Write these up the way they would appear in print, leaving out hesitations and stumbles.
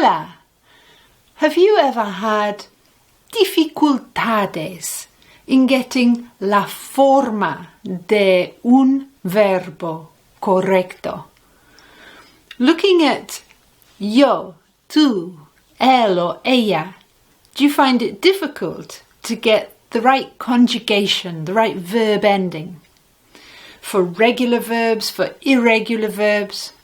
Hola! Have you ever had dificultades in getting la forma de un verbo correcto? Looking at yo, tú, él or ella, do you find it difficult to get the right conjugation, the right verb ending? For regular verbs, for irregular verbs?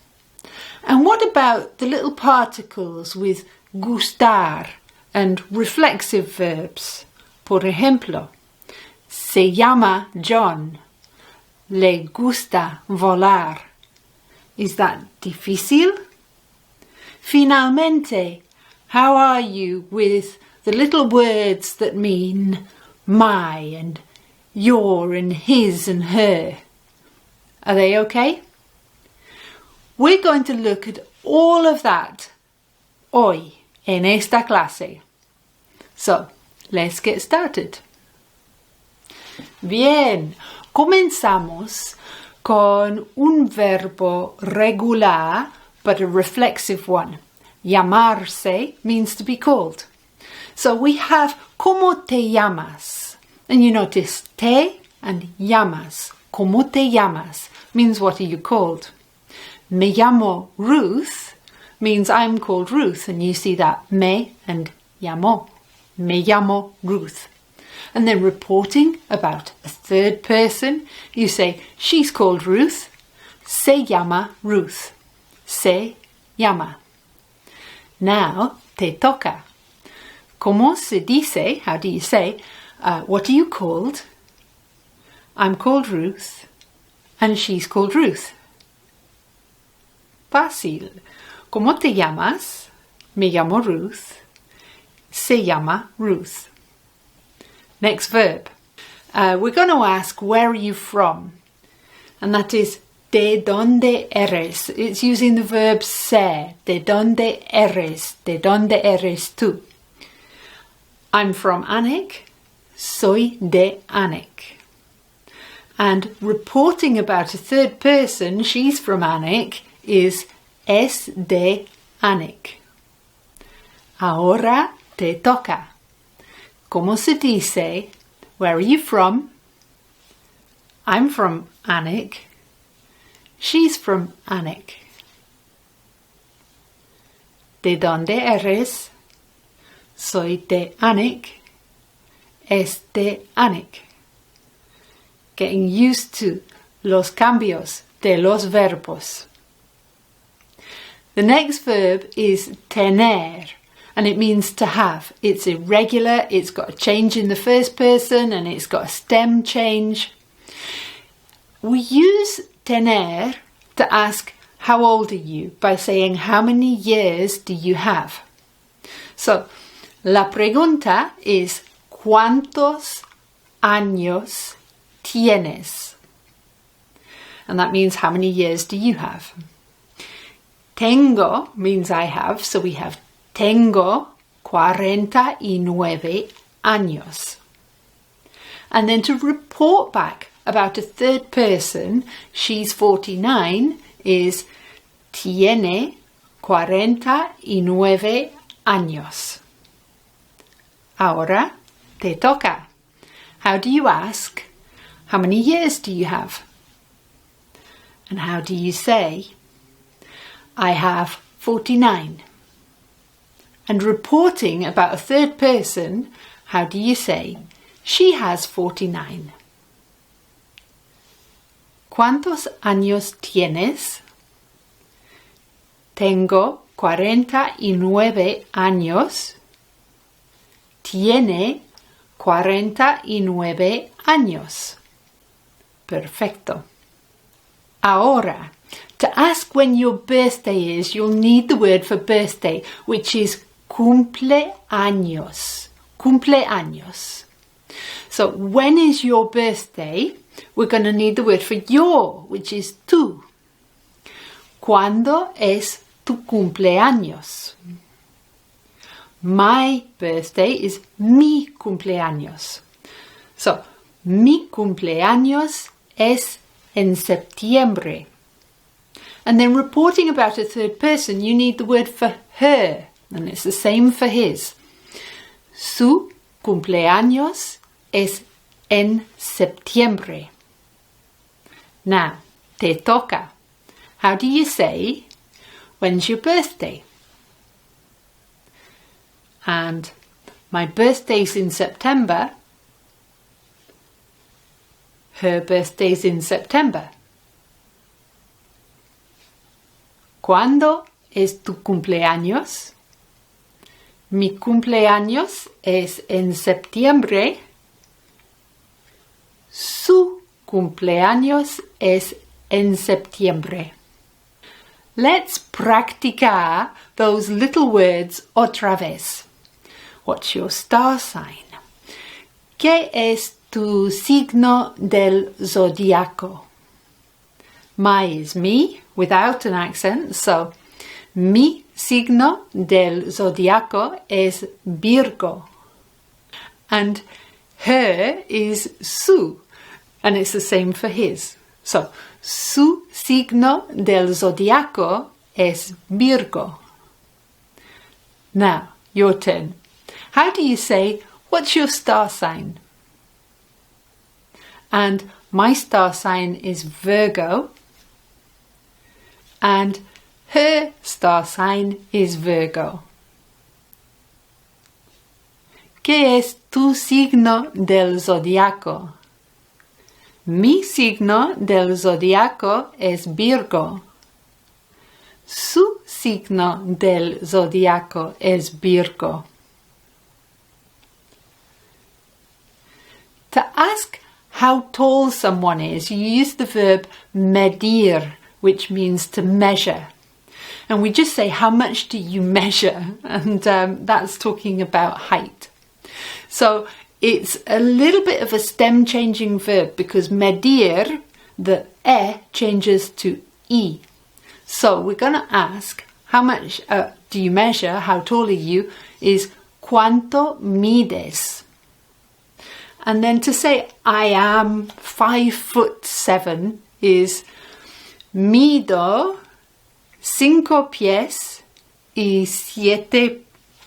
And what about the little particles with gustar and reflexive verbs? Por ejemplo, se llama John. Le gusta volar. Is that difícil? Finalmente, how are you with the little words that mean my and your and his and her? Are they okay? We're going to look at all of that hoy en esta clase. So, let's get started. Bien, comenzamos con un verbo regular but a reflexive one. Llamarse means to be called. So we have ¿Cómo te llamas? And you notice te and llamas. ¿Cómo te llamas? Means what are you called? Me llamo Ruth means I'm called Ruth, and you see that me and llamo. Me llamo Ruth. And then reporting about a third person, you say she's called Ruth. Se llama Ruth. Se llama. Now, te toca. ¿Cómo se dice? How do you say? What are you called? I'm called Ruth, and she's called Ruth. Fácil. ¿Cómo te llamas? Me llamo Ruth. Se llama Ruth. Next verb. We're going to ask, where are you from? And that is, ¿de dónde eres? It's using the verb ser. ¿De dónde eres? ¿De dónde eres tú? I'm from Anik. Soy de Anik. And reporting about a third person, she's from Anik, is es de Anik. Ahora te toca. ¿Cómo se dice? Where are you from? I'm from Anik. She's from Anik. ¿De dónde eres? Soy de Anik. Es de Anik. Getting used to los cambios de los verbos. The next verb is tener, and it means to have. It's irregular, it's got a change in the first person, and it's got a stem change. We use tener to ask, how old are you? By saying, how many years do you have? So, la pregunta is, ¿cuántos años tienes? And that means, how many years do you have? Tengo means I have, so we have tengo 49 años. And then to report back about a third person, she's 49, is tiene 49 años. Ahora te toca. How do you ask? How many years do you have? And how do you say? I have 49. And reporting about a third person, how do you say? She has 49. ¿Cuántos años tienes? Tengo 49 años. Tiene 49 años. Perfecto. Ahora, to ask when your birthday is, you'll need the word for birthday, which is cumpleaños. Cumpleaños. So, when is your birthday? We're going to need the word for your, which is tú. ¿Cuándo es tu cumpleaños? My birthday is mi cumpleaños. So, mi cumpleaños es en septiembre. And then reporting about a third person, you need the word for her, and it's the same for his. Su cumpleaños es en septiembre. Now, te toca. How do you say, when's your birthday? And my birthday's in September. Her birthday's in September. ¿Cuándo es tu cumpleaños? Mi cumpleaños es en septiembre. Su cumpleaños es en septiembre. Let's practicar those little words otra vez. What's your star sign? ¿Qué es tu signo del zodiaco? My is me, without an accent, so mi signo del zodiaco es Virgo. And her is Su, and it's the same for his. So, su signo del zodiaco es Virgo. Now, your turn. How do you say, what's your star sign? And my star sign is Virgo. And her star sign is Virgo. ¿Qué es tu signo del zodiaco? Mi signo del zodiaco es Virgo. Su signo del zodiaco es Virgo. To ask how tall someone is, you use the verb medir, which means to measure. And we just say, how much do you measure? And that's talking about height. So it's a little bit of a stem changing verb because medir, the e changes to e. So we're going to ask, how much do you measure? How tall are you? Is ¿cuánto mides? And then to say, I am 5'7" is mido 5 pies y 7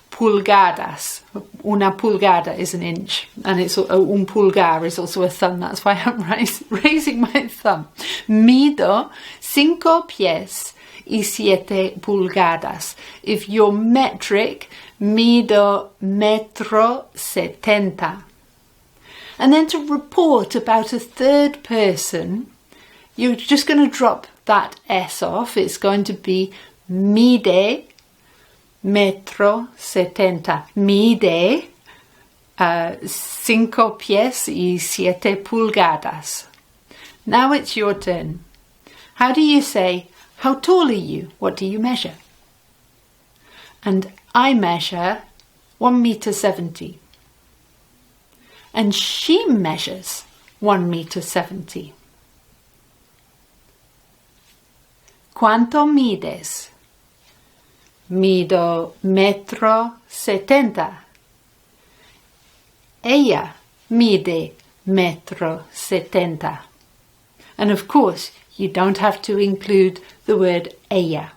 pulgadas. Una pulgada is an inch, and it's un pulgar is also a thumb. That's why I'm raising my thumb. Mido 5 pies y 7 pulgadas. If you're metric, mido 1,70 m. And then to report about a third person, you're just going to drop that S off. It's going to be mide 1,70 m. Mide 5 pies y 7 pulgadas. Now it's your turn. How do you say, how tall are you? What do you measure? And I measure 1,70 m. And she measures 1,70 m. ¿Cuánto mides? Mido 1,70 m. Ella mide 1,70 m. And of course, you don't have to include the word ella.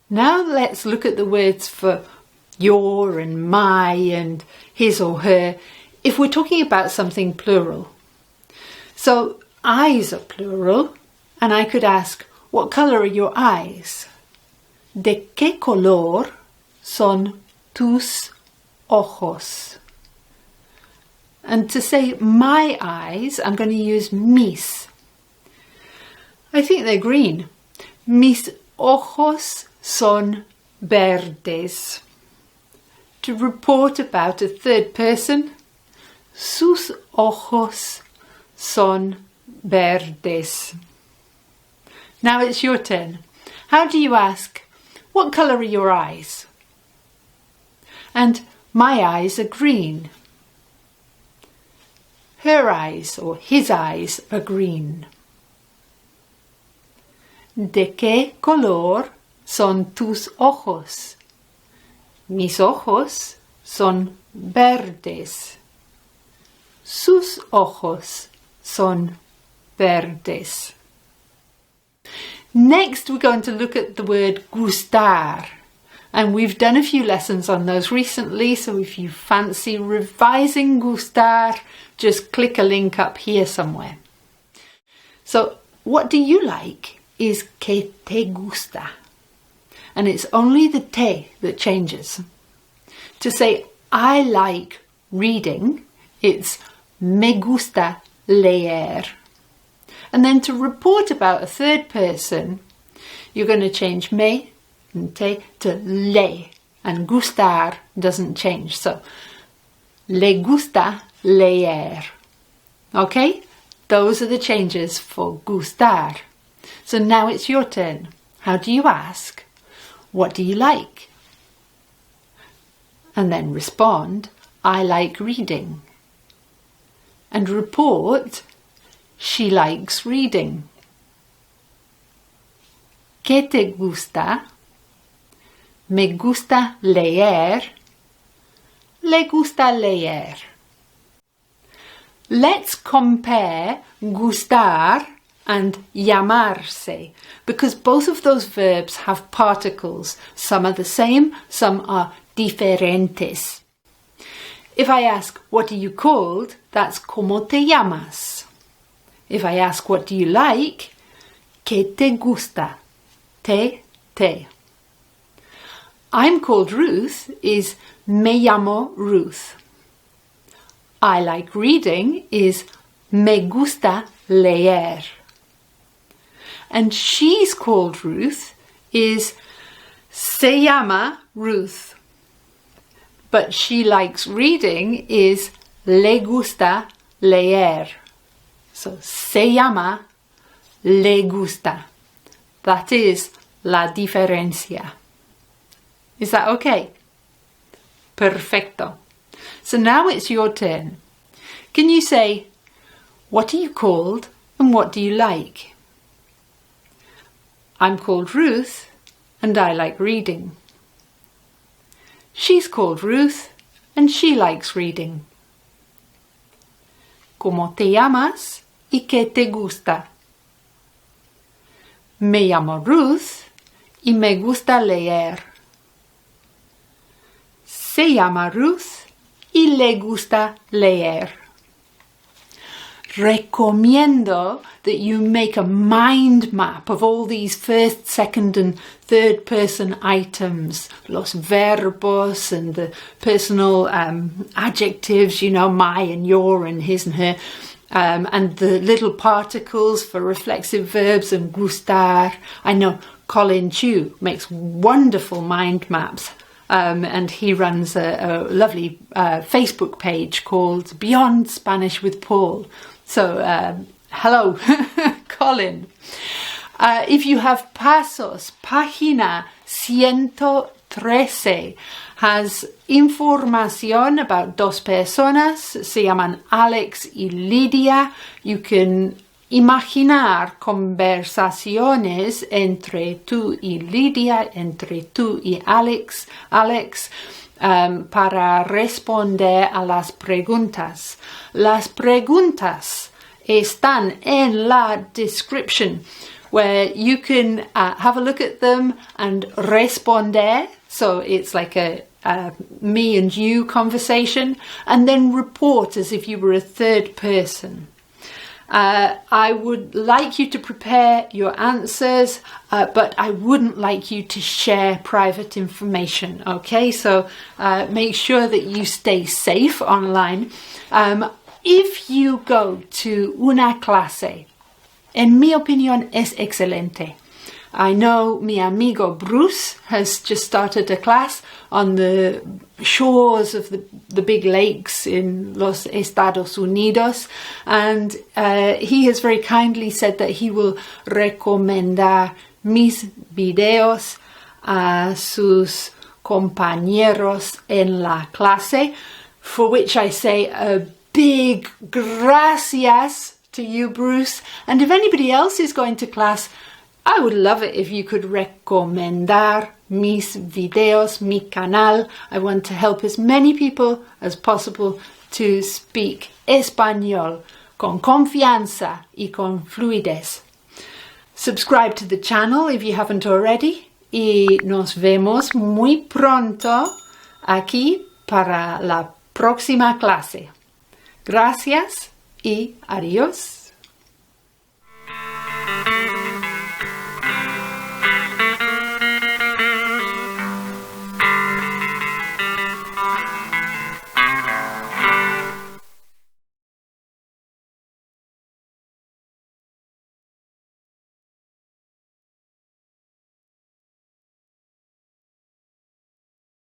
Now let's look at the words for your and my and his or her if we're talking about something plural. So eyes are plural, and I could ask, what colour are your eyes? ¿De qué color son tus ojos? And to say my eyes, I'm going to use mis. I think they're green. Mis ojos son verdes. To report about a third person, sus ojos son verdes. Now it's your turn. How do you ask, what colour are your eyes? And my eyes are green. Her eyes or his eyes are green. ¿De qué color son tus ojos? Mis ojos son verdes. Sus ojos son verdes. Next, we're going to look at the word gustar. And we've done a few lessons on those recently, so if you fancy revising gustar, just click a link up here somewhere. So, what do you like is que te gusta. And it's only the te that changes. To say I like reading, it's me gusta leer. And then to report about a third person, you're going to change me and te to le. And gustar doesn't change. So, le gusta leer. Okay? Those are the changes for gustar. So now it's your turn. How do you ask? What do you like? And then respond, I like reading. And report, she likes reading. ¿Qué te gusta? Me gusta leer. Le gusta leer. Let's compare gustar and llamarse, because both of those verbs have particles. Some are the same, some are diferentes. If I ask, what are you called? That's como te llamas. If I ask, what do you like? ¿Qué te gusta? Te. I'm called Ruth is me llamo Ruth. I like reading is me gusta leer. And she's called Ruth is se llama Ruth. But she likes reading is le gusta leer. So se llama, le gusta. That is la diferencia. Is that okay? Perfecto. So now it's your turn. Can you say, what are you called and what do you like? I'm called Ruth and I like reading. She's called Ruth and she likes reading. ¿Cómo te llamas y qué te gusta? Me llamo Ruth y me gusta leer. Se llama Ruth y le gusta leer. Recomiendo that you make a mind map of all these first, second and third person items, los verbos and the personal adjectives, you know, my and your and his and her, and the little particles for reflexive verbs and gustar. I know Colin Chu makes wonderful mind maps. And he runs a lovely Facebook page called Beyond Spanish with Paul. So, hello, Colin. If you have pasos, página 113 has información about dos personas, se llaman Alex y Lidia. You can imaginar conversaciones entre tú y Lidia, entre tú y Alex, para responder a las preguntas. Las preguntas están en la description, where you can have a look at them and responder. So it's like a me and you conversation, and then report as if you were a third person. I would like you to prepare your answers, but I wouldn't like you to share private information, okay? So make sure that you stay safe online. If you go to una clase, en mi opinión es excelente. I know mi amigo Bruce has just started a class on the shores of the big lakes in los Estados Unidos, and he has very kindly said that he will recomendar mis videos a sus compañeros en la clase, for which I say a big gracias to you, Bruce. And if anybody else is going to class, I would love it if you could recomendar mis videos, mi canal. I want to help as many people as possible to speak español con confianza y con fluidez. Subscribe to the channel if you haven't already. Y nos vemos muy pronto aquí para la próxima clase. Gracias y adiós.